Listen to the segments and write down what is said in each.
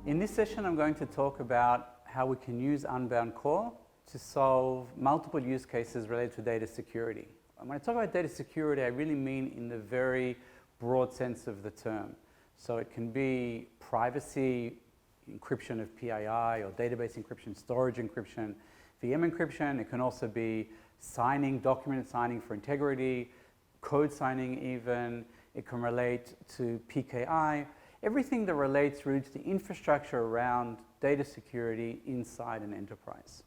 In this session, I'm going to talk about how we can use Unbound Core to solve multiple use cases related to data security. When I talk about data security, I really mean in the very broad sense of the term. So it can be privacy, encryption of PII, or database encryption, storage encryption, VM encryption. It can also be signing, documented signing for integrity, code signing even. It can relate to PKI. Everything that relates really to the infrastructure around data security inside an enterprise.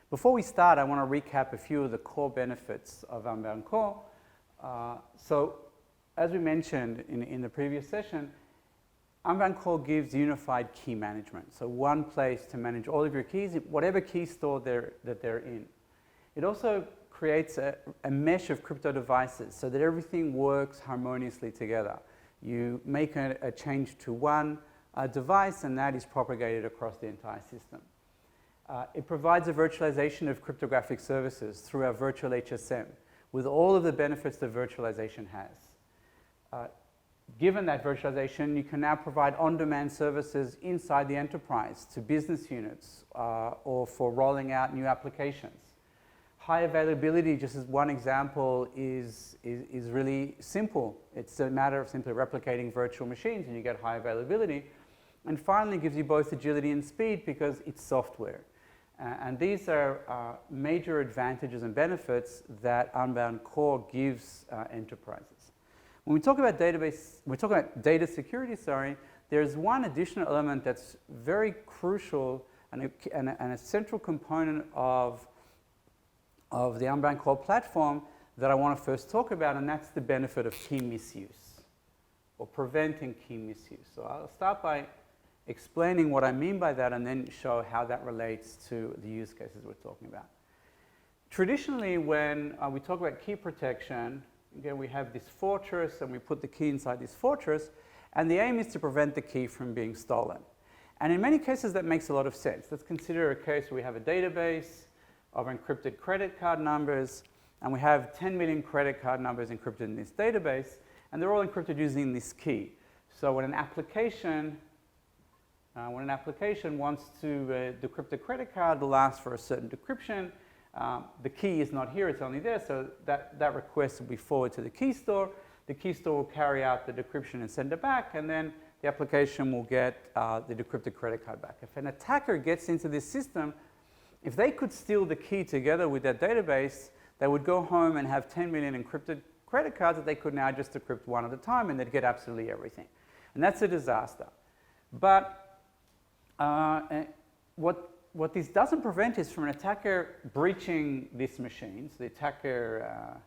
Before we start, I want to recap a few of the core benefits of Unbound Core. So, as we mentioned in the previous session, Unbound Core gives unified key management. So one place to manage all of your keys, whatever key store that they're in. It also creates a mesh of crypto devices so that everything works harmoniously together. You make a change to one device and that is propagated across the entire system. It provides a virtualization of cryptographic services through our virtual HSM with all of the benefits that virtualization has. Given that virtualization, you can now provide on-demand services inside the enterprise to business units or for rolling out new applications. High availability, just as one example, is really simple. It's a matter of simply replicating virtual machines and you get high availability. And finally, it gives you both agility and speed because it's software. And these are major advantages and benefits that Unbound Core gives enterprises. When we talk about data security, there's one additional element that's very crucial and a central component of the Unbound Core platform that I want to first talk about, and that's the benefit of key misuse, or preventing key misuse. So I'll start by explaining what I mean by that and then show how that relates to the use cases we're talking about. Traditionally, when we talk about key protection, again, we have this fortress and we put the key inside this fortress, and the aim is to prevent the key from being stolen. And in many cases, that makes a lot of sense. Let's consider a case where we have a database of encrypted credit card numbers, and we have 10 million credit card numbers encrypted in this database, and they're all encrypted using this key. So when an application wants to decrypt a credit card, they'll ask for a certain decryption. The key is not here, it's only there, so that request will be forwarded to the key store. The key store will carry out the decryption and send it back, and then the application will get the decrypted credit card back. If an attacker gets into this system, if they could steal the key together with that database, they would go home and have 10 million encrypted credit cards that they could now just decrypt one at a time, and they'd get absolutely everything. And that's a disaster. But what this doesn't prevent is from an attacker breaching this machine. So the attacker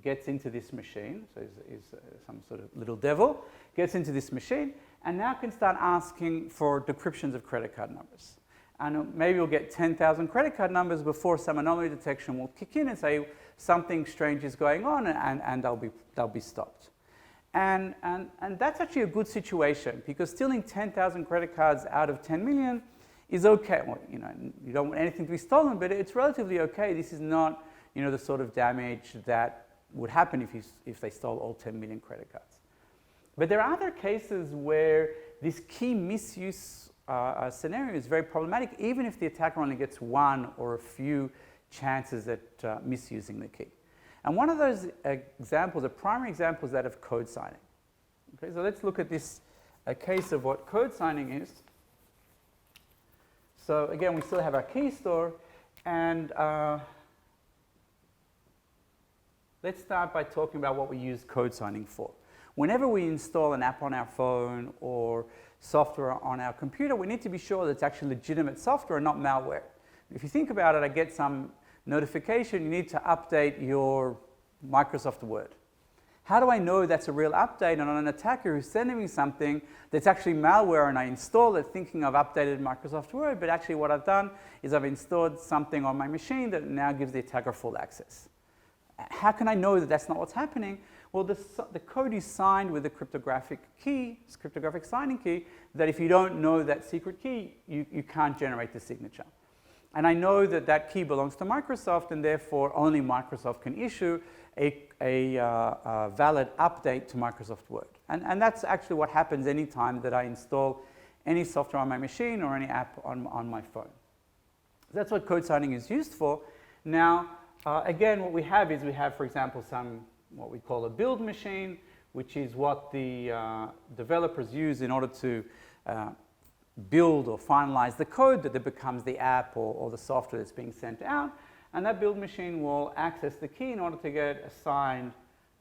gets into this machine, so is some sort of little devil, gets into this machine, and now can start asking for decryptions of credit card numbers. And maybe we'll get 10,000 credit card numbers before some anomaly detection will kick in and say something strange is going on, and they'll be stopped. And that's actually a good situation, because stealing 10,000 credit cards out of 10 million is okay. Well, you don't want anything to be stolen, but it's relatively okay. This is not, the sort of damage that would happen if they stole all 10 million credit cards. But there are other cases where this key misuse scenario is very problematic, even if the attacker only gets one or a few chances at misusing the key. And one of those examples, a primary example, is that of code signing. Okay, so let's look at a case of what code signing is. So again, we still have our key store, and let's start by talking about what we use code signing for. Whenever we install an app on our phone or software on our computer, we need to be sure that it's actually legitimate software and not malware. If you think about it, I get some notification, you need to update your Microsoft Word. How do I know that's a real update and not an attacker who's sending me something that's actually malware, and I install it thinking I've updated Microsoft Word, but actually what I've done is I've installed something on my machine that now gives the attacker full access? How can I know that that's not what's happening? Well, the code is signed with a cryptographic key, cryptographic signing key, that if you don't know that secret key, you can't generate the signature. And I know that that key belongs to Microsoft, and therefore only Microsoft can issue a valid update to Microsoft Word. And that's actually what happens any time that I install any software on my machine or any app on my phone. That's what code signing is used for. Now, again, what we have is for example, what we call a build machine, which is what the developers use in order to build or finalize the code that becomes the app or the software that's being sent out. And that build machine will access the key in order to get a signed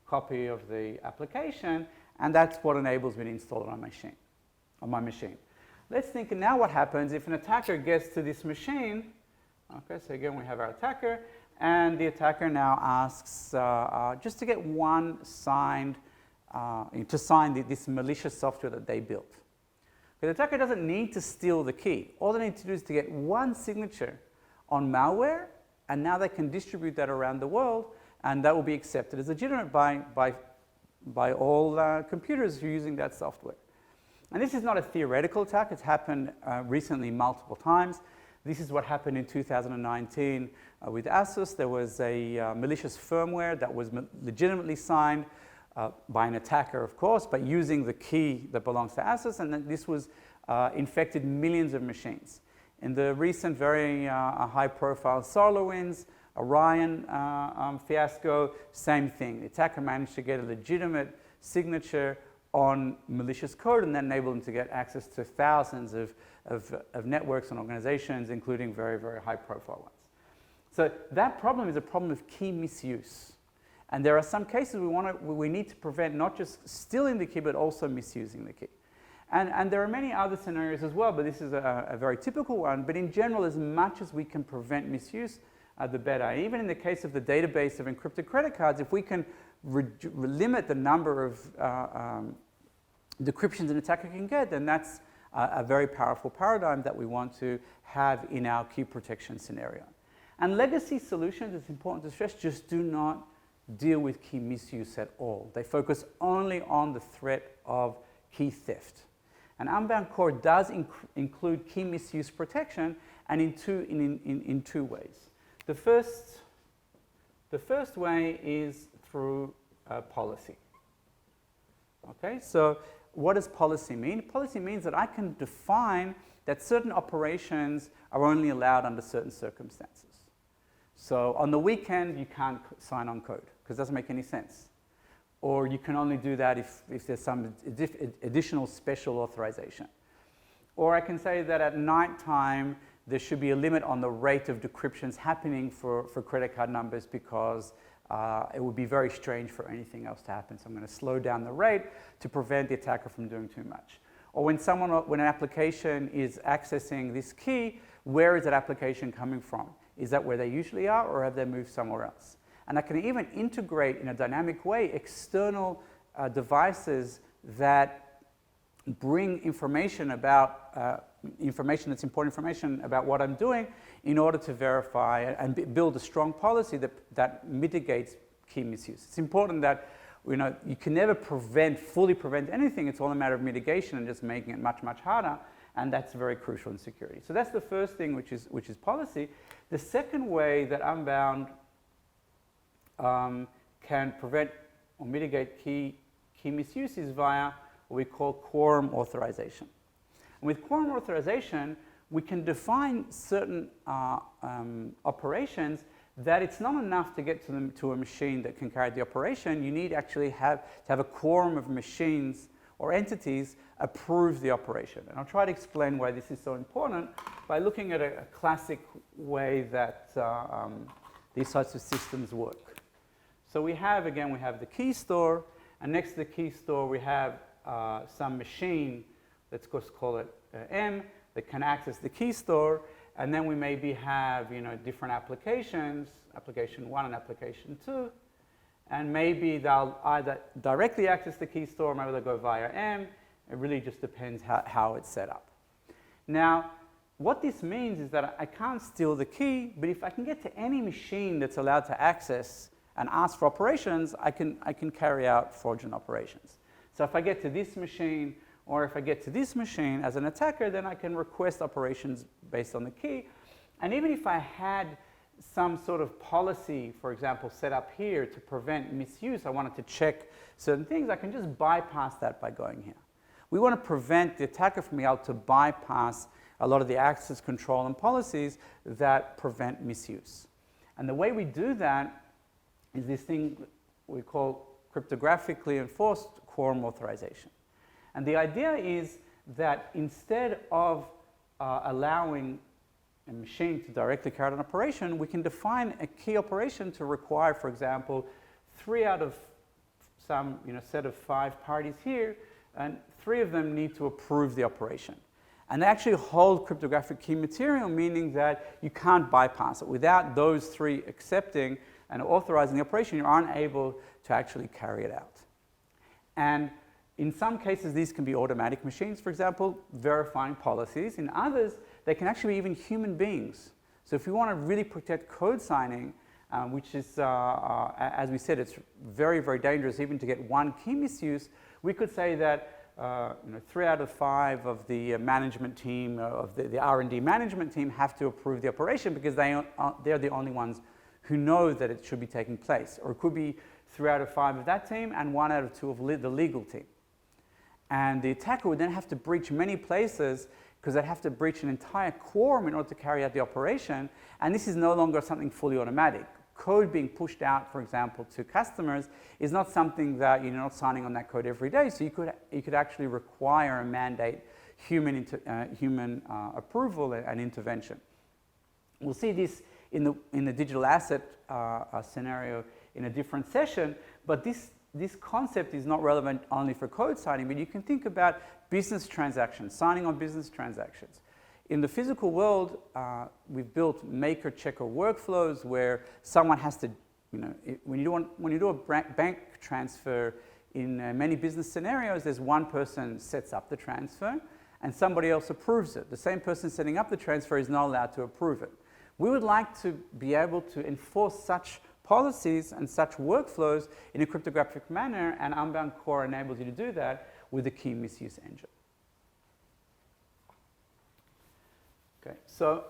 copy of the application, and that's what enables me to install it on my machine. Let's think now what happens if an attacker gets to this machine. Okay, so again we have our attacker, and the attacker now asks just to get one signed, to sign this malicious software that they built. The attacker doesn't need to steal the key. All they need to do is to get one signature on malware, and now they can distribute that around the world, and that will be accepted as legitimate by all computers who are using that software. And this is not a theoretical attack. It's happened recently multiple times. This is what happened in 2019 with Asus. There was a malicious firmware that was legitimately signed by an attacker, of course, but using the key that belongs to Asus, and then this was infected millions of machines. In the recent very high-profile SolarWinds, Orion fiasco, same thing. The attacker managed to get a legitimate signature on malicious code, and that enabled them to get access to thousands of networks and organizations, including very, very high-profile ones. So that problem is a problem of key misuse. And there are some cases we need to prevent not just stealing the key, but also misusing the key. And there are many other scenarios as well, but this is a very typical one. But in general, as much as we can prevent misuse, the better. Even in the case of the database of encrypted credit cards, if we can limit the number of decryptions an attacker can get, then that's a very powerful paradigm that we want to have in our key protection scenario. And legacy solutions, it's important to stress, just do not deal with key misuse at all. They focus only on the threat of key theft. And Unbound Core does include key misuse protection, and in two ways. The first way is through policy. Okay, so what does policy mean? Policy means that I can define that certain operations are only allowed under certain circumstances. So on the weekend, you can't sign on code because it doesn't make any sense. Or you can only do that if there's some additional special authorization. Or I can say that at nighttime, there should be a limit on the rate of decryptions happening for credit card numbers because it would be very strange for anything else to happen. So I'm going to slow down the rate to prevent the attacker from doing too much. Or when an application is accessing this key, where is that application coming from? Is that where they usually are, or have they moved somewhere else? And I can even integrate in a dynamic way external devices that bring information about information that's important information about what I'm doing in order to verify and build a strong policy that mitigates key misuse. It's important that you can never fully prevent anything. It's all a matter of mitigation and just making it much, much harder. And that's very crucial in security. So that's the first thing, which is policy. The second way that Unbound can prevent or mitigate key misuse is via what we call Quorum authorization. And with Quorum authorization, we can define certain operations that it's not enough to get to a machine that can carry the operation. You need actually to have a quorum of machines or entities approve the operation. And I'll try to explain why this is so important by looking at a classic way that these types of systems work. So we have the key store, and next to the key store we have some machine, let's just call it M, that can access the key store, and then we maybe have different applications, application 1 and application 2, and maybe they'll either directly access the key store or maybe they'll go via M. It really just depends how it's set up. Now, what this means is that I can't steal the key, but if I can get to any machine that's allowed to access and ask for operations, I can carry out fraudulent operations. So if I get to this machine, or if I get to this machine as an attacker, then I can request operations based on the key. And even if I had some sort of policy, for example, set up here to prevent misuse, I wanted to check certain things, I can just bypass that by going here. We want to prevent the attacker from being able to bypass a lot of the access control and policies that prevent misuse. And the way we do that is this thing we call cryptographically enforced quorum authorization. And the idea is that instead of allowing a machine to directly carry out an operation, we can define a key operation to require, for example, 3 out of some set of 5 parties here, and 3 of them need to approve the operation. And they actually hold cryptographic key material, meaning that you can't bypass it. Without those 3 accepting and authorizing the operation, you aren't able to actually carry it out. And in some cases, these can be automatic machines, for example, verifying policies. In others, they can actually be even human beings. So if we want to really protect code signing, which is, as we said, it's very, very dangerous even to get one key misuse, we could say that 3 out of 5 of the management team, of the R&D management team, have to approve the operation because they're the only ones who know that it should be taking place. Or it could be 3 out of 5 of that team and 1 out of 2 of the legal team. And the attacker would then have to breach many places because they'd have to breach an entire quorum in order to carry out the operation. And this is no longer something fully automatic. Code being pushed out, for example, to customers is not something that you're not signing on that code every day. So you could actually require and mandate human approval and intervention. We'll see this in the digital asset scenario in a different session, but this concept is not relevant only for code signing, but you can think about business transactions, signing on business transactions. In the physical world, we've built maker-checker workflows where someone has to, when you do a bank transfer in many business scenarios, there's one person sets up the transfer and somebody else approves it. The same person setting up the transfer is not allowed to approve it. We would like to be able to enforce such policies and such workflows in a cryptographic manner, and Unbound Core enables you to do that with the key misuse engine. Okay, so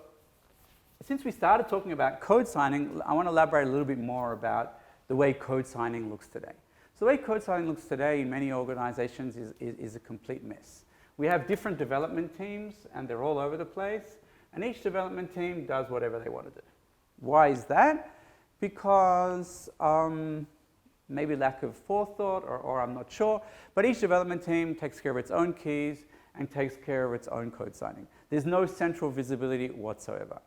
since we started talking about code signing, I want to elaborate a little bit more about the way code signing looks today. So the way code signing looks today in many organizations is a complete mess. We have different development teams, and they're all over the place, and each development team does whatever they want to do. Why is that? Because maybe lack of forethought, or I'm not sure, but each development team takes care of its own keys and takes care of its own code signing. There's no central visibility whatsoever.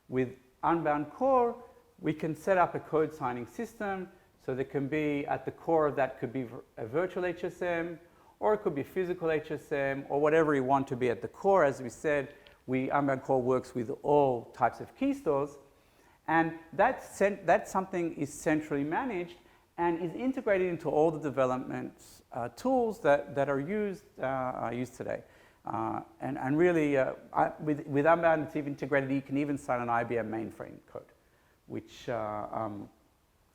With Unbound Core, we can set up a code signing system, so there can be, at the core of that could be a virtual HSM, or it could be physical HSM, or whatever you want to be at the core. As we said, Unbound Core works with all types of key stores, and that something is centrally managed and is integrated into all the development tools that are used today. And really, with Ambient, it's even integrated. You can even sign an IBM mainframe code, which a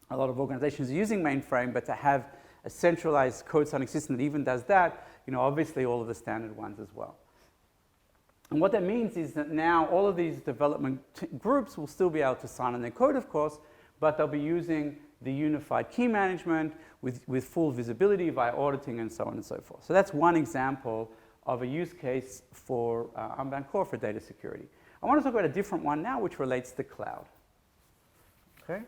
lot of organizations are using mainframe, but to have a centralized code signing system that even does that, obviously all of the standard ones as well. And what that means is that now all of these development groups will still be able to sign on their code, of course, but they'll be using the unified key management with full visibility via auditing and so on and so forth. So that's one example of a use case for Unbound Core for data security. I want to talk about a different one now, which relates to cloud. Okay?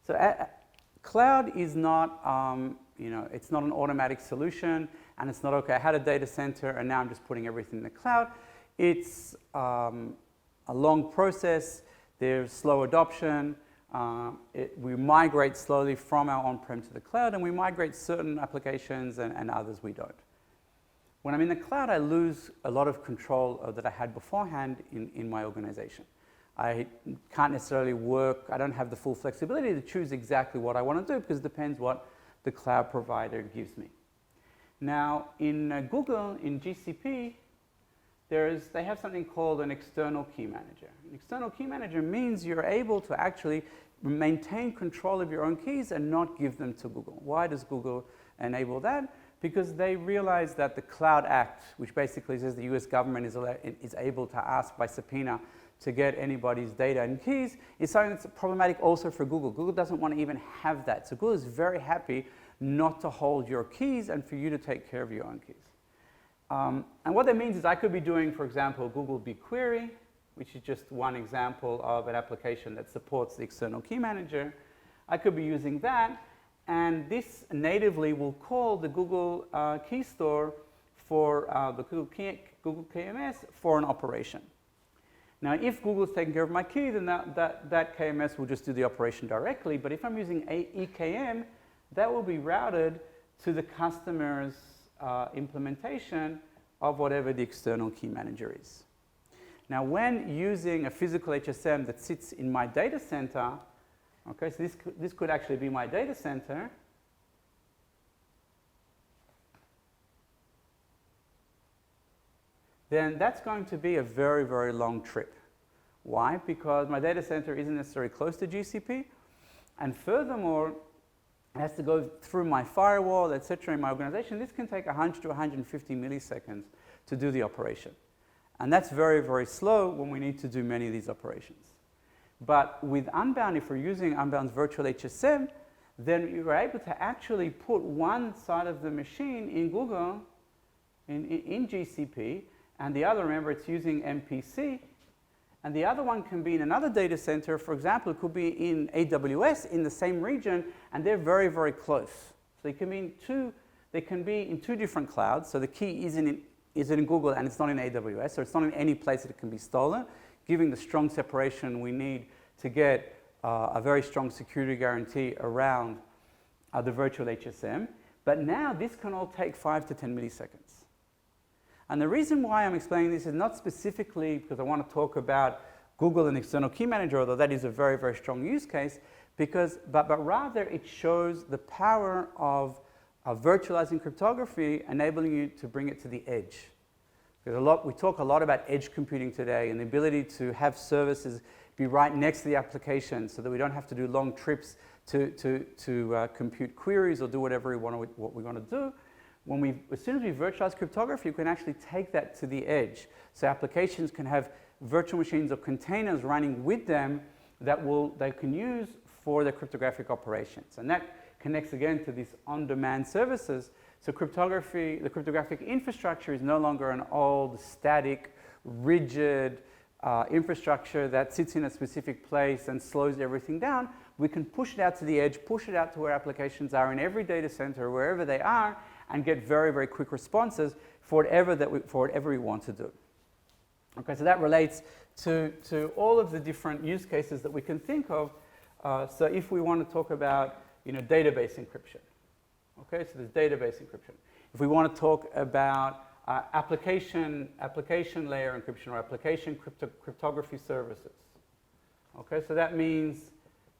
So cloud is not, it's not an automatic solution, and it's not, okay, I had a data center and now I'm just putting everything in the cloud. It's a long process. There's slow adoption. We migrate slowly from our on-prem to the cloud, and we migrate certain applications and others we don't. When I'm in the cloud, I lose a lot of control that I had beforehand in my organization. I can't necessarily work. I don't have the full flexibility to choose exactly what I want to do because it depends what the cloud provider gives me. Now, in Google, in GCP, they have something called an external key manager. An external key manager means you're able to actually maintain control of your own keys and not give them to Google. Why does Google enable that? Because they realize that the Cloud Act, which basically says the US government is able to ask by subpoena to get anybody's data and keys is something that's problematic also for Google. Google doesn't want to even have that. So Google is very happy not to hold your keys and for you to take care of your own keys. And what that means is I could be doing, for example, Google BigQuery, which is just one example of an application that supports the external key manager. I could be using that, and this natively will call the Google Key Store for the Google KMS for an operation. Now, if Google's taking care of my key, then that KMS will just do the operation directly. But if I'm using EKM, that will be routed to the customer's implementation of whatever the external key manager is. Now, when using a physical HSM that sits in my data center, okay, so this could actually be my data center. Then that's going to be a very, very long trip. Why? Because my data center isn't necessarily close to GCP, and furthermore, it has to go through my firewall, etc. in my organization. This can take 100 to 150 milliseconds to do the operation. And that's very, very slow when we need to do many of these operations. But with Unbound, if we're using Unbound's virtual HSM, then you're able to actually put one side of the machine in Google, in GCP, and the other, remember, it's using MPC, and the other one can be in another data center. For example, it could be in AWS in the same region, and they're very, very close. So they can be in two different clouds. So the key isn't in Google and it's not in AWS, so it's not in any place that it can be stolen, giving the strong separation we need to get a very strong security guarantee around the virtual HSM. But now this can all take 5 to 10 milliseconds. And the reason why I'm explaining this is not specifically because I want to talk about Google and external key manager, although that is a very, very strong use case, but rather it shows the power of virtualizing cryptography, enabling you to bring it to the edge. Because we talk a lot about edge computing today and the ability to have services be right next to the application so that we don't have to do long trips to compute queries or do whatever we want to do. As soon as we virtualize cryptography, you can actually take that to the edge. So applications can have virtual machines or containers running with them that they can use for their cryptographic operations. And that connects again to these on-demand services. So cryptography, the cryptographic infrastructure is no longer an old, static, rigid infrastructure that sits in a specific place and slows everything down. We can push it out to the edge, push it out to where applications are in every data center, wherever they are, and get very, very quick responses for whatever we want to do. Okay, so that relates to all of the different use cases that we can think of. So if we want to talk about database encryption, okay, so there's database encryption. If we want to talk about application layer encryption or application cryptography services, okay, so that means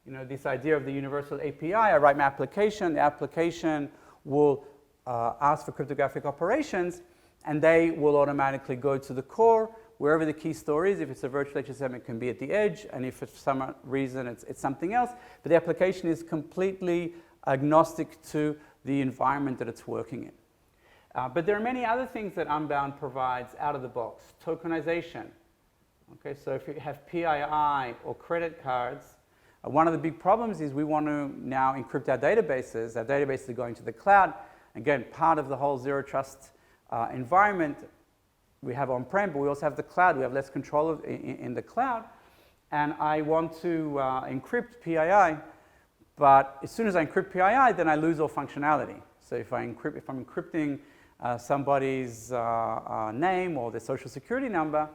this idea of the universal API. I write my application. The application will ask for cryptographic operations, and they will automatically go to the core, wherever the key store is. If it's a virtual HSM, it can be at the edge, and if for some reason it's something else. But the application is completely agnostic to the environment that it's working in. But there are many other things that Unbound provides out of the box. Tokenization. Okay, so if you have PII or credit cards, one of the big problems is we want to now encrypt our databases. Our databases are going to the cloud. Again, part of the whole zero trust environment, we have on-prem, but we also have the cloud. We have less control in the cloud. And I want to encrypt PII, but as soon as I encrypt PII, then I lose all functionality. So if I'm encrypting somebody's name or their social security number,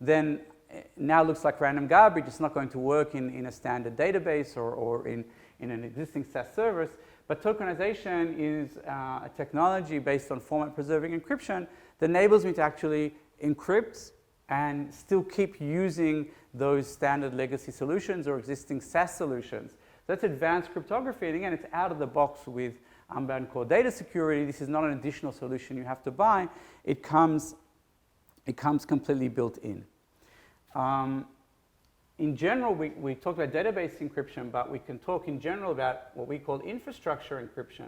then it now looks like random garbage. It's not going to work in a standard database or in an existing SaaS service. But tokenization is a technology based on format-preserving encryption that enables me to actually encrypt and still keep using those standard legacy solutions or existing SaaS solutions. That's advanced cryptography, and again, it's out of the box with Unbound Core Data Security. This is not an additional solution you have to buy. It comes completely built in. In general, we talk about database encryption, but we can talk in general about what we call infrastructure encryption,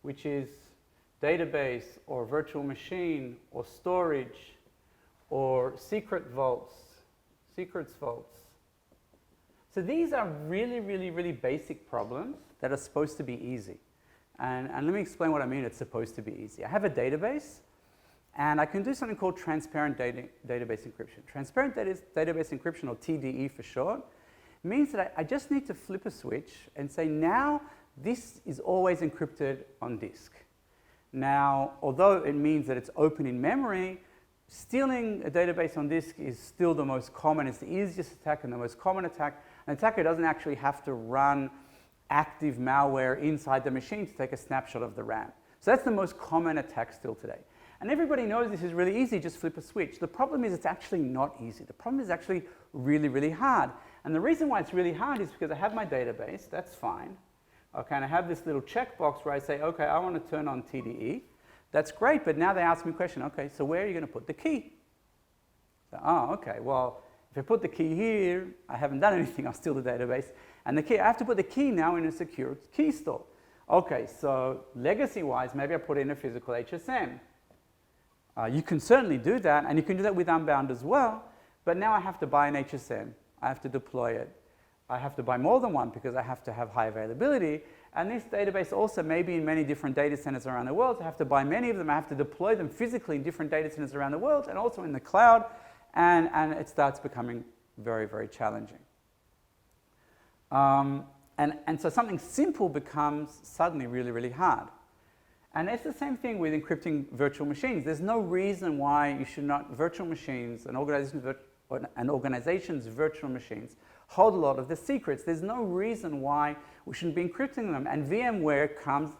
which is database or virtual machine or storage or secret vaults. secrets vaults. So these are really, really, really basic problems that are supposed to be easy. And let me explain what I mean it's supposed to be easy. I have a database, and I can do something called transparent database encryption. Transparent database encryption, or TDE for short, means that I just need to flip a switch and say, now this is always encrypted on disk. Now, although it means that it's open in memory, stealing a database on disk is still the most common, it's the easiest attack and the most common attack. An attacker doesn't actually have to run active malware inside the machine to take a snapshot of the RAM. So that's the most common attack still today. And everybody knows this is really easy, just flip a switch. The problem is it's actually not easy. The problem is actually really, really hard. And the reason why it's really hard is because I have my database, that's fine. Okay, and I have this little checkbox where I say, okay, I want to turn on TDE. That's great, but now they ask me a question, okay, so where are you going to put the key? So, oh, okay, well, if I put the key here, I haven't done anything, I'll steal the database. And the key, I have to put the key now in a secure key store. Okay, so legacy-wise, maybe I put in a physical HSM. You can certainly do that, and you can do that with Unbound as well, but now I have to buy an HSM. I have to deploy it. I have to buy more than one because I have to have high availability. And this database also may be in many different data centers around the world. So I have to buy many of them. I have to deploy them physically in different data centers around the world and also in the cloud. And it starts becoming very, very challenging. And so something simple becomes suddenly really, really hard. And it's the same thing with encrypting virtual machines. There's no reason why you should not, virtual machines, an organization's virtual machines hold a lot of the secrets. There's no reason why we shouldn't be encrypting them. And VMware comes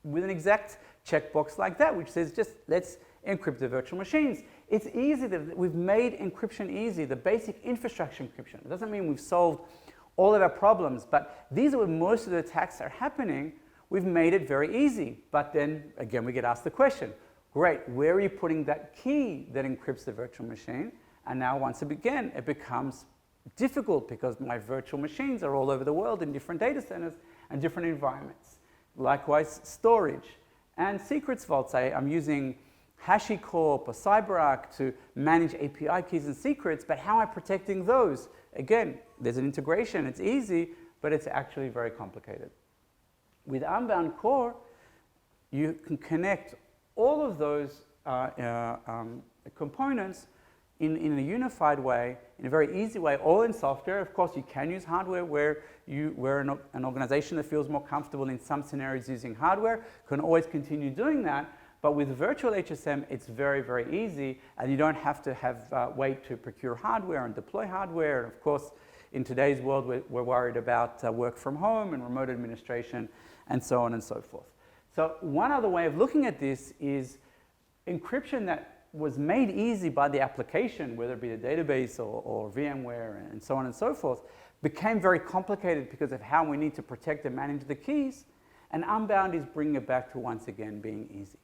with an exact checkbox like that, which says just let's encrypt the virtual machines. It's easy. We've made encryption easy, the basic infrastructure encryption. It doesn't mean we've solved all of our problems, but these are where most of the attacks are happening. We've made it very easy. But then, again, we get asked the question, great, where are you putting that key that encrypts the virtual machine? And now, once again, it becomes difficult because my virtual machines are all over the world in different data centers and different environments. Likewise, storage and secrets vaults. I'm using HashiCorp or CyberArk to manage API keys and secrets, but how am I protecting those? Again, there's an integration. It's easy, but it's actually very complicated. With Unbound Core, you can connect all of those components in a unified way, in a very easy way, all in software. Of course, you can use hardware where an organization that feels more comfortable in some scenarios using hardware can always continue doing that. But with virtual HSM, it's very, very easy, and you don't have to wait to procure hardware and deploy hardware. And of course, in today's world, we're worried about work from home and remote administration and so on and so forth. So one other way of looking at this is encryption that was made easy by the application, whether it be the database or VMware and so on and so forth, became very complicated because of how we need to protect and manage the keys. And Unbound is bringing it back to once again being easy.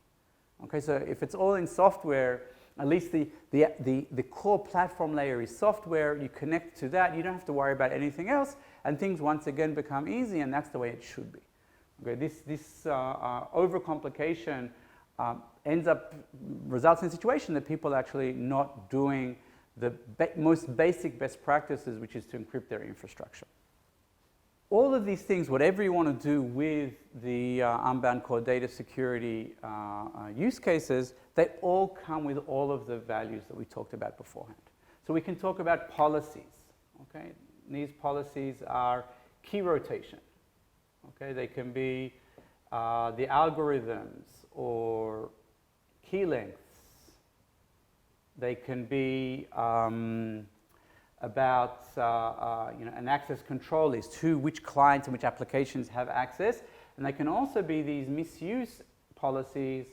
Okay, so if it's all in software, at least the core platform layer is software. You connect to that. You don't have to worry about anything else. And things once again become easy, and that's the way it should be. Okay, this overcomplication results in a situation that people are actually not doing the most basic best practices, which is to encrypt their infrastructure. All of these things, whatever you want to do with the Unbound Core data security use cases, they all come with all of the values that we talked about beforehand. So we can talk about policies. Okay? These policies are key rotation. Okay? They can be the algorithms or key lengths. They can be about an access control list, which clients and which applications have access. And they can also be these misuse policies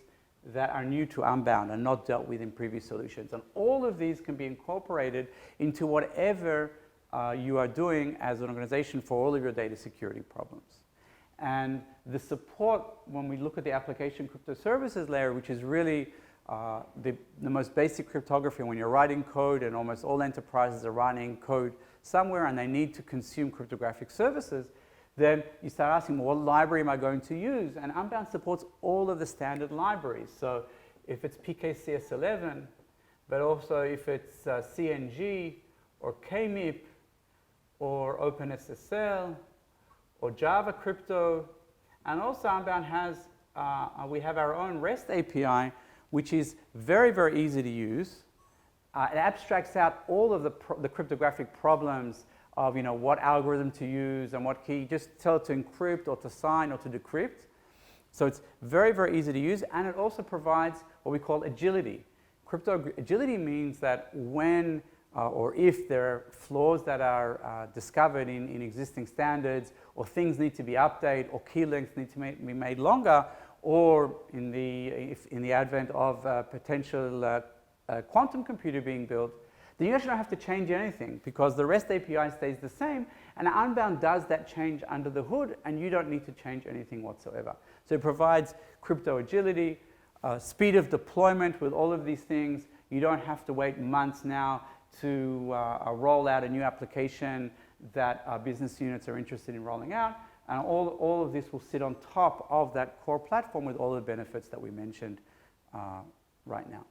that are new to Unbound and not dealt with in previous solutions. And all of these can be incorporated into whatever you are doing as an organization for all of your data security problems. And the support, when we look at the application crypto services layer, which is really the most basic cryptography, when you're writing code, and almost all enterprises are running code somewhere and they need to consume cryptographic services, then you start asking, well, what library am I going to use? And Unbound supports all of the standard libraries. So if it's PKCS11, but also if it's CNG or KMIP, or OpenSSL, or Java Crypto. And also Unbound has, we have our own REST API, which is very, very easy to use. It abstracts out all of the cryptographic problems of what algorithm to use and what key. Just tell it to encrypt or to sign or to decrypt. So it's very, very easy to use, and it also provides what we call agility. Agility means that when or if there are flaws that are discovered in existing standards, or things need to be updated, or key lengths need to be made longer, or in the advent of potential quantum computer being built, then you actually don't have to change anything because the REST API stays the same, and Unbound does that change under the hood, and you don't need to change anything whatsoever. So it provides crypto agility, speed of deployment with all of these things. You don't have to wait months now to roll out a new application that business units are interested in rolling out, and all of this will sit on top of that core platform with all the benefits that we mentioned right now.